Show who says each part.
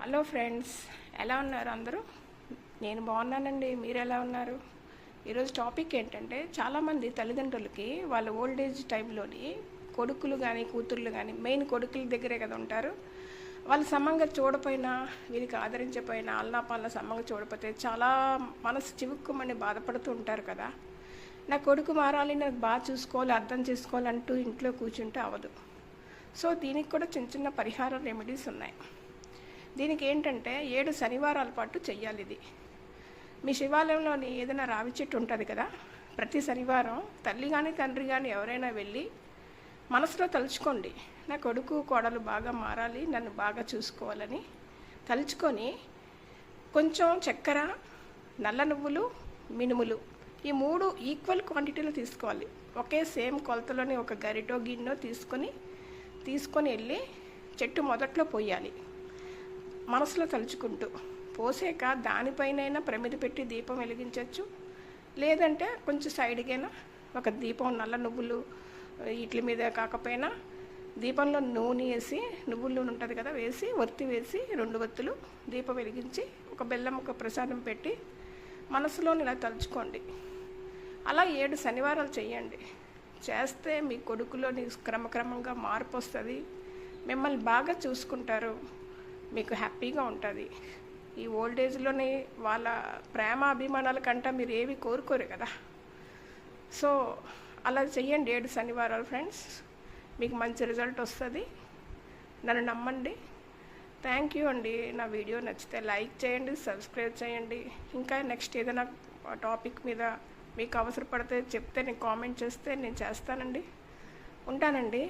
Speaker 1: Hello friends, ఎలా ఉన్నారు అందరూ? నేను బాగున్నానండి. మీరు ఎలా ఉన్నారు? ఈరోజు టాపిక్ ఏంటంటే, చాలామంది తల్లిదండ్రులకి వాళ్ళ ఓల్డ్ ఏజ్ టైంలోని కొడుకులు కానీ కూతుర్లు కానీ, మెయిన్ కొడుకుల దగ్గరే కదా ఉంటారు. వాళ్ళు సమంగా చూడపోయినా, వీరికి ఆదరించకపోయినా, అల్లాపాల సమంగా చూడకపోతే చాలా మనసు చివుక్కుమని బాధపడుతూ ఉంటారు కదా. నా కొడుకు మారాలి, నాకు బాగా చూసుకోవాలి, అర్థం చేసుకోవాలంటూ ఇంట్లో కూర్చుంటే అవ్వదు. సో దీనికి కూడా చిన్న చిన్న పరిహార రెమెడీస్ ఉన్నాయి. దీనికి ఏంటంటే 7 శనివారాల పాటు చెయ్యాలి. ఇది మీ శివాలయంలోని ఏదైనా రావి చెట్టు ఉంటుంది కదా, ప్రతి శనివారం తల్లి కానీ తండ్రి కానీ ఎవరైనా వెళ్ళి మనసులో తలుచుకోండి, నా కొడుకు కోడలు బాగా మారాలి, నన్ను బాగా చూసుకోవాలని తలుచుకొని కొంచెం చక్కెర, నల్ల నువ్వులు, మినుములు ఈ 3 ఈక్వల్ క్వాంటిటీలో తీసుకోవాలి. ఒకే సేమ్ కొలతలోని ఒక గరిటో గిన్నె తీసుకొని వెళ్ళి చెట్టు మొదట్లో పోయాలి. మనసులో తలుచుకుంటూ పోసాక దానిపైనైనా ప్రమిద పెట్టి దీపం వెలిగించవచ్చు. లేదంటే కొంచెం సైడ్కైనా ఒక దీపం, నల్ల నువ్వులు వీటి మీద కాకపోయినా దీపంలో నూనె వేసి, నువ్వుల నూనె ఉంటుంది కదా, వేసి ఒత్తి వేసి 2 ఒత్తులు దీపం వెలిగించి ఒక బెల్లం ఒక ప్రసాదం పెట్టి మనసులో ఇలా తలుచుకోండి. అలా 7 శనివారాలు చేయండి. చేస్తే మీ కొడుకులోని క్రమక్రమంగా మార్పు వస్తుంది. మిమ్మల్ని బాగా చూసుకుంటారు, మీకు హ్యాపీగా ఉంటుంది. ఈ ఓల్డ్ ఏజ్లోని వాళ్ళ ప్రేమ అభిమానాల కంటే మీరు ఏవి కోరుకోరు కదా. సో అలా చెయ్యండి 7 శనివారాలు ఫ్రెండ్స్, మీకు మంచి రిజల్ట్ వస్తుంది. నన్ను నమ్మండి. థ్యాంక్ యూ అండి. నా వీడియో నచ్చితే లైక్ చేయండి, సబ్స్క్రైబ్ చేయండి. ఇంకా నెక్స్ట్ ఏదైనా టాపిక్ మీద మీకు అవసరపడితే చెప్తే, నేను కామెంట్ చేస్తే నేను చేస్తానండి. ఉంటానండి.